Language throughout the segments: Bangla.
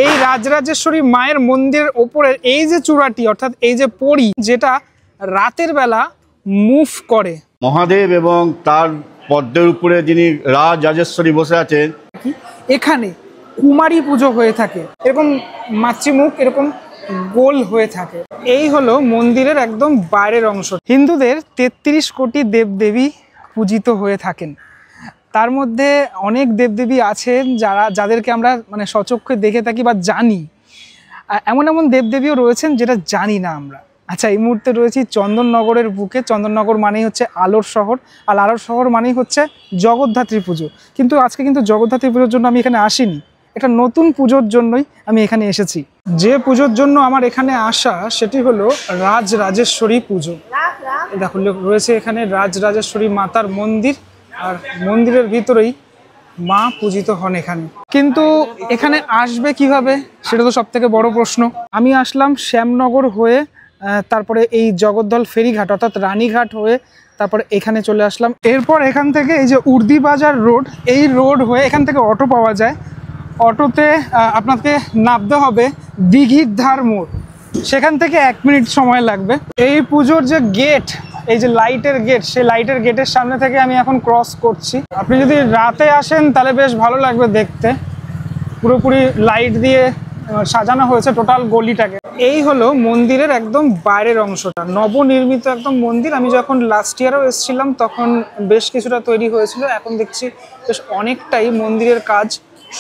এই রাজরাজেশ্বরী মায়ের মন্দিরের ওপরের এই যে চূড়াটি অর্থাৎ এই যে পরী যেটা রাতের বেলা মুভ করে, মহাদেব এবং তার পদ্মের উপরে যিনি রাজরাজেশ্বরী বসে আছেন, এখানে কুমারী পুজো হয়ে থাকে, এরকম মাতৃমুখ এরকম গোল হয়ে থাকে। এই হলো মন্দিরের একদম বাইরের অংশ। হিন্দুদের 33 কোটি দেবদেবী পূজিত হয়ে থাকেন। তার মধ্যে অনেক দেবদেবী আছেন যাদেরকে আমরা মানে সচক্ষে দেখে থাকি বা জানি, এমন এমন দেবদেবীও রয়েছেন যেটা জানি না আমরা। আচ্ছা, এই মুহূর্তে রয়েছি চন্দননগরের বুকে। চন্দননগর মানেই হচ্ছে আলোর শহর, আর আলোর শহর মানেই হচ্ছে জগদ্ধাত্রী পুজো। কিন্তু আজকে কিন্তু জগদ্ধাত্রী পুজোর জন্য আমি এখানে আসিনি, একটা নতুন পুজোর জন্যই আমি এখানে এসেছি। যে পুজোর জন্য আমার এখানে আসা সেটি হলো রাজরাজেশ্বরী পুজো। দেখো রয়েছে এখানে রাজরাজেশ্বরী মাতার মন্দির, আর মন্দিরের ভিতরেই মা পূজিত হন এখানে। কিন্তু এখানে আসবে কিভাবে সেটা তো সব থেকে বড় প্রশ্ন। আমি আসলাম শ্যামনগর হয়ে, তারপরে এই জগদ্দল ফেরিঘাট অর্থাৎ রানীঘাট হয়ে তারপরে এখানে চলে আসলাম। এরপর এখান থেকে এই যে উর্দিবাজার রোড, এই রোড হয়ে এখান থেকে অটো পাওয়া যায়। অটোতে আপনাকে নামতে হবে দিঘির ধার মোড়, সেখান থেকে 1 মিনিট সময় লাগবে। এই পুজোর যে গেট, এই যে লাইটের গেট, সেই লাইটের গেটের সামনে থেকে আমি এখন ক্রস করছি। আপনি যদি রাতে আসেন তাহলে বেশ ভালো লাগবে দেখতে, পুরোপুরি লাইট দিয়ে সাজানো হয়েছে টোটাল গলিটাকে। এই হলো মন্দিরের একদম বাইরের অংশটা, নবনির্মিত একদম মন্দির। আমি যখন লাস্ট ইয়ারও এসেছিলাম তখন বেশ কিছুটা তৈরি হয়েছিল, এখন দেখছি বেশ অনেকটাই মন্দিরের কাজ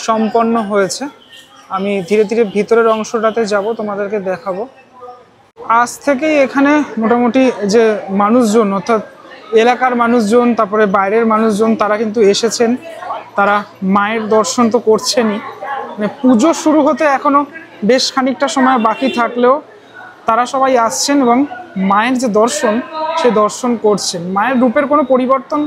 সম্পন্ন হয়েছে। আমি ধীরে ধীরে ভিতরের অংশটাতে যাব, তোমাদেরকে দেখাবো। আজ থেকেই এখানে মোটামুটি যে মানুষজন অর্থাৎ এলাকার মানুষজন, তারপরে বাইরের মানুষজন, তারা কিন্তু এসেছেন। তারা মায়ের দর্শন তো করছেনই, মানে পুজো শুরু হতে এখনও বেশ খানিকটা সময় বাকি থাকলেও তারা সবাই আসছেন এবং মায়ের যে দর্শন সে দর্শন করছেন। মায়ের রূপের কোনো পরিবর্তন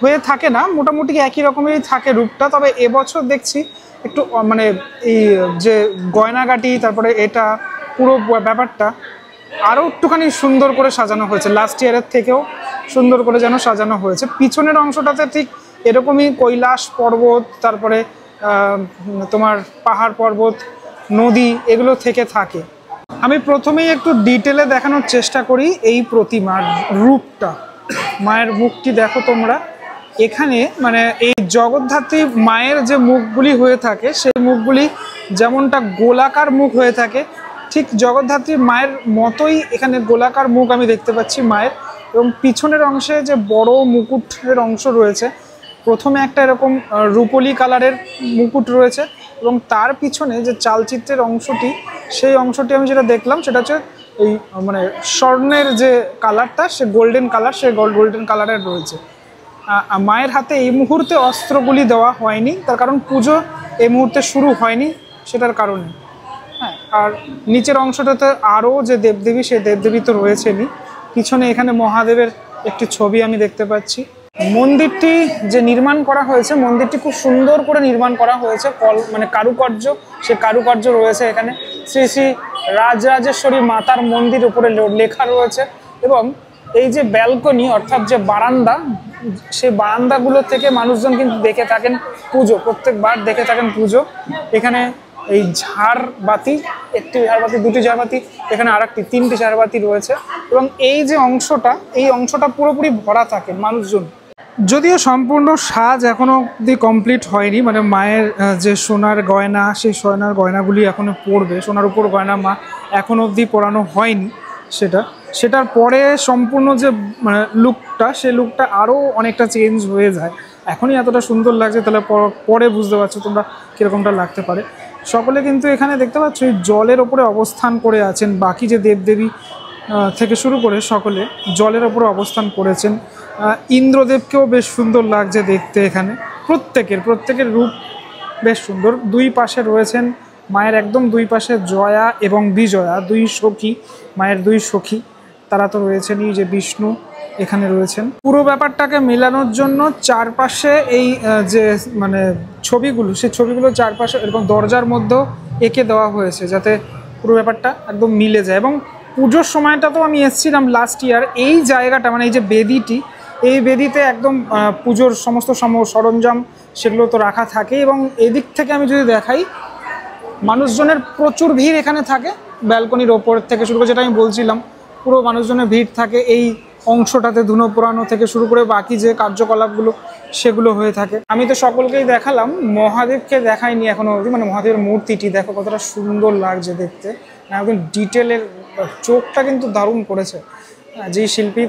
হয়ে থাকে না, মোটামুটি একই রকমেরই থাকে রূপটা। তবে এবছর দেখছি একটু মানে এই যে গয়নাগাটি, তারপরে এটা পুরো ব্যাপারটা আরও একটুখানি সুন্দর করে সাজানো হয়েছে, লাস্ট ইয়ারের থেকেও সুন্দর করে যেন সাজানো হয়েছে। পিছনের অংশটাতে ঠিক এরকমই কৈলাস পর্বত, তারপরে তোমার পাহাড় পর্বত, নদী এগুলো থেকে থাকে। আমি প্রথমেই একটু ডিটেলে দেখানোর চেষ্টা করি এই প্রতিমার রূপটা। মায়ের মুখটি দেখো তোমরা এখানে, মানে এই জগদ্ধাত্রী মায়ের যে মুখগুলি হয়ে থাকে সেই মুখগুলি যেমনটা গোলাকার মুখ হয়ে থাকে, ঠিক জগদ্ধাত্রী মায়ের মতোই এখানে গোলাকার মুখ আমি দেখতে পাচ্ছি মায়ের। এবং পিছনের অংশে যে বড় মুকুটের অংশ রয়েছে, প্রথমে একটা এরকম রূপলি কালারের মুকুট রয়েছে এবং তার পিছনে যে চালচিত্রের অংশটি, সেই অংশটি আমি যেটা দেখলাম সেটা হচ্ছে এই মানে স্বর্ণের যে কালারটা, সে গোল্ডেন কালার, সে গোল্ডেন কালারের রয়েছে। মায়ের হাতে এই মুহূর্তে অস্ত্রগুলি দেওয়া হয়নি, তার কারণ পুজো এই মুহূর্তে শুরু হয়নি, সেটার কারণে। হ্যাঁ, আর নিচের অংশটাতে আরও যে দেবদেবী, সেই দেবদেবী তো রয়েছেনই। পিছনে এখানে মহাদেবের একটি ছবি আমি দেখতে পাচ্ছি। মন্দিরটি যে নির্মাণ করা হয়েছে, মন্দিরটি খুব সুন্দর করে নির্মাণ করা হয়েছে, মানে কারুকার্য, সে কারুকার্য রয়েছে এখানে। শ্রী শ্রী রাজরাজেশ্বরী মাতার মন্দির উপরে লেখা রয়েছে। এবং এই যে ব্যালকনি অর্থাৎ যে বারান্দা, সেই বারান্দাগুলো থেকে মানুষজন কিন্তু দেখে থাকেন পুজো, প্রত্যেকবার দেখে থাকেন পুজো। এখানে এই ঝাড়বাতি, একটি ঝাড়বাতি, দুটি ঝাড়বাতি, এখানে আর একটি, 3টি ঝাড়বাতি রয়েছে। এবং এই যে অংশটা, এই অংশটা পুরোপুরি ভরা থাকে মানুষজন। যদিও সম্পূর্ণ সাজ এখনো অবধি কমপ্লিট হয়নি, মানে মায়ের যে সোনার গয়না, সেই সোনার গয়নাগুলি এখনো পরবে, সোনার উপর গয়না মা এখনো অবধি পরানো হয়নি। সেটার পরে সম্পূর্ণ যে মানে লুকটা, সেই লুকটা আরও অনেকটা চেঞ্জ হয়ে যায়। এখনই এতটা সুন্দর লাগছে, তাহলে পরে বুঝতে পারছো তোমরা কীরকমটা লাগতে পারে। সকলে কিন্তু এখানে দেখতে পাচ্ছ এই জলের ওপরে অবস্থান করে আছেন। বাকি যে দেবদেবী থেকে শুরু করে সকলে জলের ওপরে অবস্থান করেছেন। ইন্দ্রদেবকেও বেশ সুন্দর লাগছে দেখতে। এখানে প্রত্যেকের রূপ বেশ সুন্দর। দুই পাশে রয়েছেন মায়ের, একদম দুই পাশে জয়া এবং বিজয়া, দুই সখী, মায়ের দুই সখী, তারা তো রয়েছেনই। যে বিষ্ণু এখানে রয়েছেন। পুরো ব্যাপারটাকে মেলানোর জন্য চারপাশে এই যে মানে ছবিগুলো, সেই ছবিগুলো চারপাশে এরকম দরজার মধ্যেও এঁকে দেওয়া হয়েছে, যাতে পুরো ব্যাপারটা একদম মিলে যায়। এবং পুজোর সময়টা তো আমি এসেছিলাম লাস্ট ইয়ার, এই জায়গাটা মানে এই যে বেদিটি, এই বেদিতে একদম পুজোর সমস্ত সরঞ্জাম সেগুলো তো রাখা থাকে। এবং এদিক থেকে আমি যদি দেখাই, মানুষজনের প্রচুর ভিড় এখানে থাকে, ব্যালকনির ওপর থেকে শুরু করে যেটা আমি বলছিলাম, পুরো মানুষজনের ভিড় থাকে এই অংশটাতে, ধুনো পোড়ানো থেকে শুরু করে বাকি যে কার্যকলাপগুলো সেগুলো হয়ে থাকে। আমি তো সকলকেই দেখালাম, মহাদেবকে দেখাইনি এখনো অবধি। মানে মহাদেবের মূর্তিটি দেখো কতটা সুন্দর লাগছে দেখতে, একদম ডিটেলের, চোখটা কিন্তু দারুণ করেছে। যেই শিল্পী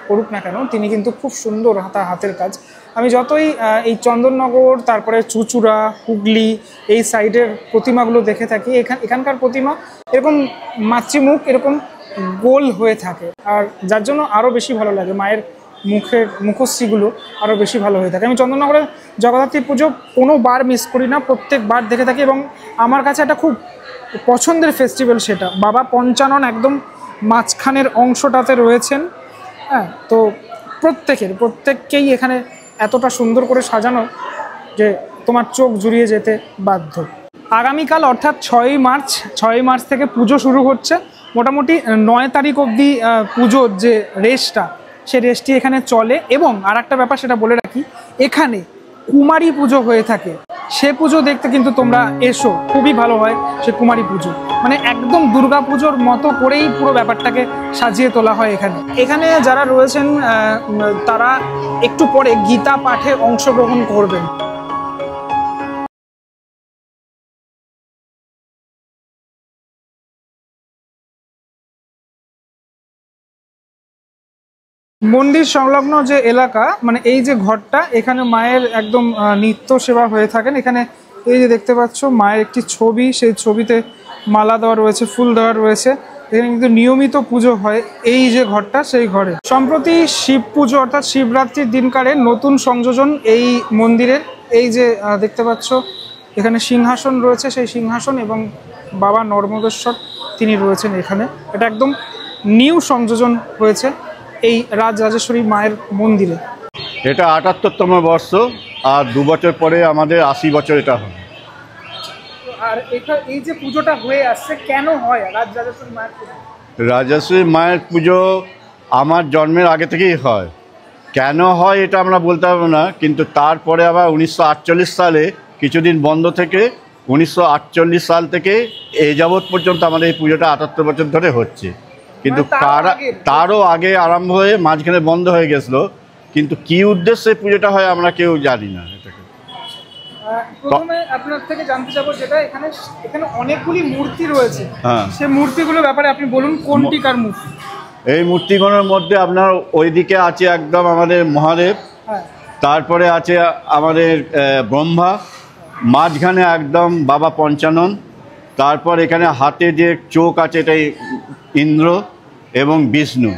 করুক না কেন, তিনি কিন্তু খুব সুন্দর হাতের কাজ। আমি যতই এই চন্দননগর, তারপরে চুচুড়া, হুগলি এই সাইডের প্রতিমাগুলো দেখে থাকি, এখানকার প্রতিমা এরকম মাতৃমুখ এরকম গোল হয়ে থাকে, আর যার জন্য আরও বেশি ভালো লাগে। মায়ের মুখশ্রীগুলো আরও বেশি ভালো হয়ে থাকে। আমি চন্দননগরের জগদ্ধাত্রী পুজো কোনো বার মিস করি না, প্রত্যেকবার দেখে থাকি, এবং আমার কাছে একটা খুব পছন্দের ফেস্টিভ্যাল সেটা। বাবা পঞ্চানন একদম মাঝখানের অংশটাতে রয়েছেন। হ্যাঁ, তো প্রত্যেককেই এখানে এতটা সুন্দর করে সাজানো যে তোমার চোখ জুড়িয়ে যেতে বাধ্য। আগামীকাল অর্থাৎ 6ই মার্চ থেকে পুজো শুরু হচ্ছে। মোটামুটি 9 তারিখ অবধি পুজোর যে রেসটা, সে রেসটি এখানে চলে। এবং আর একটা ব্যাপার সেটা বলে রাখি, এখানে কুমারী পুজো হয়ে থাকে। সে পুজো দেখতে কিন্তু তোমরা এসো, খুবই ভালো হয় সে কুমারী পুজো। মানে একদম দুর্গা পুজোর মতো করেই পুরো ব্যাপারটাকে সাজিয়ে তোলা হয় এখানে যারা রয়েছেন তারা একটু পরে গীতা পাঠে অংশগ্রহণ করবেন। মন্দির সংলগ্ন যে এলাকা, মানে এই যে ঘরটা, এখানে মায়ের একদম নিত্য সেবা হয়ে থাকেন। এখানে এই যে দেখতে পাচ্ছ মায়ের একটি ছবি, সেই ছবিতে মালা দেওয়া রয়েছে, ফুল দেওয়া রয়েছে। এখানে কিন্তু নিয়মিত পুজো হয় এই যে ঘরটা, সেই ঘরে। সম্প্রতি শিব পুজো অর্থাৎ শিবরাত্রির দিনকারে নতুন সংযোজন এই মন্দিরের। এই যে দেখতে পাচ্ছ এখানে সিংহাসন রয়েছে, সেই সিংহাসন, এবং বাবা নর্মদেশ্বর তিনি রয়েছেন এখানে। এটা একদম নিউ সংযোজন হয়েছে এই রাজরাজেশ্বরী মায়ের মন্দিরে। এটা ৭৮তম বর্ষ, আর 2 বছর পরে আমাদের 80 বছর এটা হবে। আর এই যে পুজোটা হয়ে আসছে, কেন হয় রাজরাজেশ্বরী মায়ের পুজো? রাজরাজেশ্বরী মায়ের পুজো আমার জন্মের আগে থেকেই হয়। কেন হয় এটা আমরা বলতে পারবো না, কিন্তু তারপরে আবার 1948 সালে কিছুদিন বন্ধ থেকে 1948 সাল থেকে এই যাবৎ পর্যন্ত আমাদের এই পুজোটা 78 বছর ধরে হচ্ছে। কিন্তু তারও আগে আরম্ভ হয়ে মাঝখানে বন্ধ হয়ে গেছিলো, কিন্তু কি উদ্দেশ্যে পুজোটা হয় আমরা কেউ জানি না। এটাকে প্রথমে আপনার থেকে জানতে চাবো, যেটা এখানে অনেকগুলি মূর্তি রয়েছে, হ্যাঁ, সেই মূর্তিগুলোর ব্যাপারে আপনি বলুন, কোনটিকার মূর্তি? এই মূর্তিগুলোর মধ্যে আপনার ওইদিকে আছে একদম আমাদের মহাদেব, তারপরে আছে আমাদের ব্রহ্মা, মাঝখানে একদম বাবা পঞ্চানন, তারপর এখানে হাতে যে চোখ আছে এটাই ইন্দ্র এবং বিষ্ণু,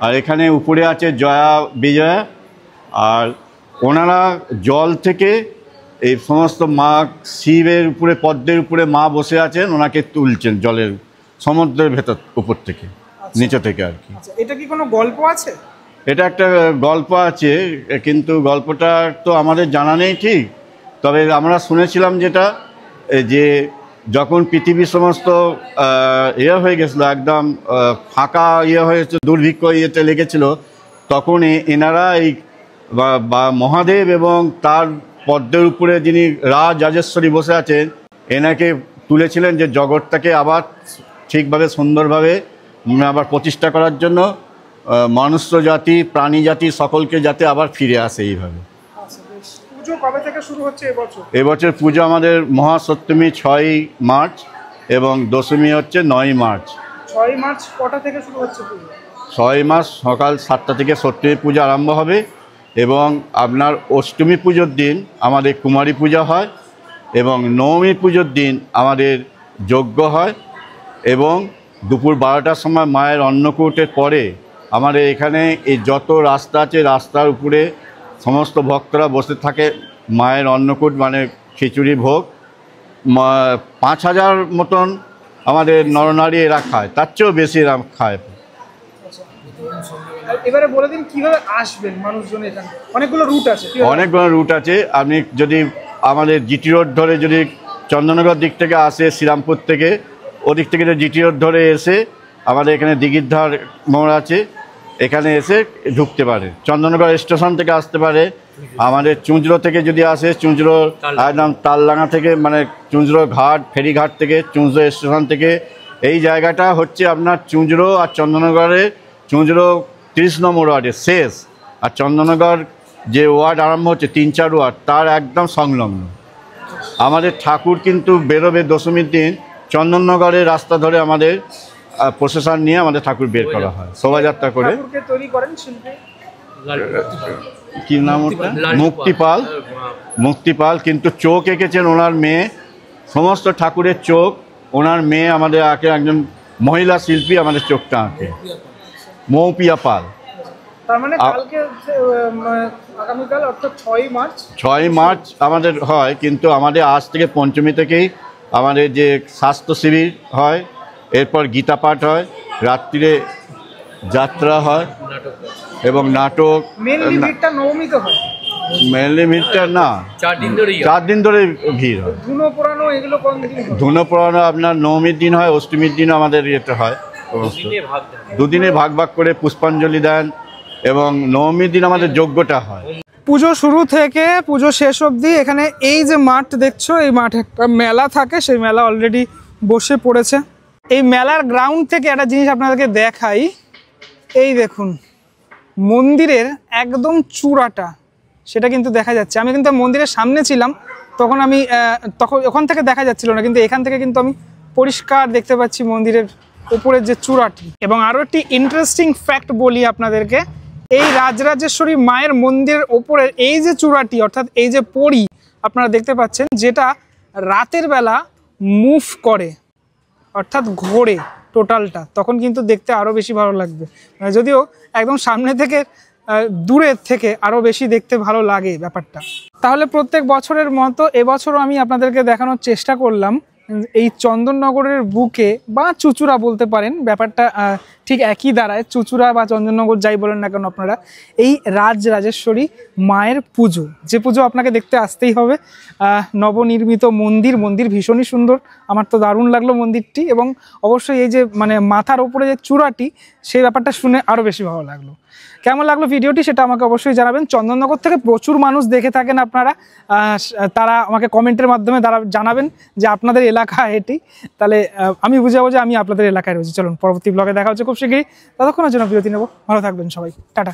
আর এখানে উপরে আছে জয়া বিজয়া। আর ওনারা জল থেকে এই সমস্ত মা শিবের উপরে, পদ্মের উপরে মা বসে আছেন, ওনাকে তুলছেন জলের সমুদ্রের ভেতর উপর থেকে, নিচে থেকে আর কি। এটা কি কোনো গল্প আছে? এটা একটা গল্প আছে, কিন্তু গল্পটা তো আমাদের জানা নেই ঠিক। তবে আমরা শুনেছিলাম যেটা, যে যখন পৃথিবীর সমস্ত হয়ে গেছিলো, একদম ফাঁকা হয়েছে, দুর্ভিক্ষ ইয়েতে লেগেছিল, তখন এনারা এই মহাদেব এবং তার পদ্মের উপরে যিনি রাজরাজেশ্বরী বসে আছেন, এনাকে তুলেছিলেন যে জগৎটাকে আবার ঠিকভাবে সুন্দরভাবে আবার প্রতিষ্ঠা করার জন্য, মনুষ্য জাতি, প্রাণী জাতি সকলকে যাতে আবার ফিরে আসে এইভাবে। পুজো কবে থেকে শুরু হচ্ছে এবছর? এবছর পুজো আমাদের মহাসপ্তমী 6ই মার্চ এবং দশমী হচ্ছে 9ই মার্চ। 6ই মার্চ কটা থেকে শুরু হচ্ছে পুজো? 6ই মার্চ সকাল 7টা থেকে সপ্তমী পুজো আরম্ভ হবে, এবং আপনার অষ্টমী পুজোর দিন আমাদের কুমারী পূজা হয়, এবং নবমী পুজোর দিন আমাদের যজ্ঞ হয়, এবং দুপুর 12টার সময় মায়ের অন্নকূটের পরে আমাদের এখানে এই যত রাস্তা আছে, রাস্তার উপরে সমস্ত ভক্তরা বসে থাকে মায়ের অন্নকূট, মানে খিচুড়ি ভোগ। 5000 মতন আমাদের নরনারী এরা খায়, তার চেয়েও বেশি এরা খায়। এবারে বলে দিন কিভাবে আসবেন মানুষজন এখানে? অনেকগুলো রুট আছে। অনেকগুলো রুট আছে। আপনি যদি আমাদের জিটি রোড ধরে যদি চন্দননগর দিক থেকে আসে, শ্রীরামপুর থেকে ওদিক থেকে জিটি রোড ধরে এসে আমাদের এখানে দিঘির ধার মোড় আছে, এখানে এসে ঢুকতে পারে। চন্দননগর স্টেশন থেকে আসতে পারে, আমাদের চুঁচড়ো থেকে যদি আসে চুঁচড়ো একদম তালডাঙ্গা থেকে, মানে চুঁচড়ো ঘাট ফেরিঘাট থেকে চুঁচড়ো স্টেশন থেকে। এই জায়গাটা হচ্ছে আপনার চুঁচড়ো আর চন্দননগরের, চুঁচড়ো 30 নম্বর ওয়ার্ডের শেষ, আর চন্দননগর যে ওয়ার্ড আরম্ভ হচ্ছে 3-4 ওয়ার্ড তার একদম সংলগ্ন। আমাদের ঠাকুর কিন্তু বেরোবে দশমীর দিন চন্দননগরের রাস্তা ধরে আমাদের প্রসেশন নিয়ে আমাদের ঠাকুর বের করা হয় শোভাযাত্রা করে। তৈরি করেন শিল্পী কি নাম ওটা? মুক্তিপাল। মুক্তিপাল কিন্তু চোখ এঁকেছেন ওনার মেয়ে, সমস্ত ঠাকুরের চোখ ওনার মেয়ে আমাদের আঁকে, একজন মহিলা শিল্পী আমাদের চোখটা আঁকে, মৌপিয়া পাল। তার মানে কালকে আগামীকাল অর্থাৎ 6 মার্চ আমাদের হয়, কিন্তু আমাদের আজ থেকে পঞ্চমী থেকেই আমাদের যে স্বাস্থ্য শিবির হয়, এরপর গীতা পাঠ হয়, রাত্রিরে যাত্রা হয় এবং নাটক। মেনলি ভিড়টা নবমীতে হয়, মেনলি ভিড়টা না 4 দিন ধরে ভিড় হয়। ধুনো পোড়ানো এগুলো কোন দিন হয়? ধুনো পোড়ানো আপনার নবমীর দিন হয়, অষ্টমীর দিনও আমাদের ইয়েটা হয়। দুদিনে ভাগ ভাগ করে পুষ্পাঞ্জলি দেন এবং নবমীর দিন আমাদের যজ্ঞটা হয়। পুজো শুরু থেকে পুজো শেষ অবধি এখানে এই যে মাঠ দেখছো, এই মাঠে একটা মেলা থাকে, সেই মেলা অলরেডি বসে পড়েছে। এই মেলার গ্রাউন্ড থেকে একটা জিনিস আপনাদেরকে দেখাই, এই দেখুন মন্দিরের একদম চূড়াটা, সেটা কিন্তু দেখা যাচ্ছে। আমি কিন্তু মন্দিরের সামনে ছিলাম, তখন ওখান থেকে দেখা যাচ্ছিল না, কিন্তু এখান থেকে কিন্তু আমি পরিষ্কার দেখতে পাচ্ছি মন্দিরের উপরের যে চূড়াটি। এবং আরও একটি ইন্টারেস্টিং ফ্যাক্ট বলি আপনাদেরকে, এই রাজরাজেশ্বরী মায়ের মন্দিরের ওপরের এই যে চূড়াটি, অর্থাৎ এই যে পরি আপনারা দেখতে পাচ্ছেন, যেটা রাতের বেলা মুভ করে, অর্থাৎ ঘোরে টোটালটা, তখন কিন্তু দেখতে আরও বেশি ভালো লাগবে। যদিও একদম সামনে থেকে দূরের থেকে আরও বেশি দেখতে ভালো লাগে ব্যাপারটা। তাহলে প্রত্যেক বছরের মতো এবছরও আমি আপনাদেরকে দেখানোর চেষ্টা করলাম এই চন্দননগরের বুকে, বা চুঁচুড়া বলতে পারেন, ব্যাপারটা ঠিক একই দাঁড়ায়, চুঁচুড়া বা চন্দননগর যাই বলেন না কেন আপনারা, এই রাজরাজেশ্বরী মায়ের পুজো, যে পুজো আপনাকে দেখতে আসতেই হবে। নবনির্মিত মন্দির ভীষণই সুন্দর, আমার তো দারুণ লাগলো মন্দিরটি। এবং অবশ্যই এই যে মানে মাথার ওপরে যে চূড়াটি, সেই ব্যাপারটা শুনে আরও বেশি ভালো লাগলো। কেমন লাগলো ভিডিওটি সেটা আমাকে অবশ্যই জানাবেন। চন্দননগর থেকে প্রচুর মানুষ দেখে থাকেন আপনারা, তারা আমাকে কমেন্টের মাধ্যমে জানাবেন যে আপনাদের এলাকা এটি, তাহলে আমি বুঝে যাবো যে আমি আপনাদের এলাকায় রয়েছি। চলুন পরবর্তী ব্লগে দেখা হচ্ছে খুব শীঘ্রই, ততক্ষণের জন্য বিরতি নেব। ভালো থাকবেন সবাই, টাটা।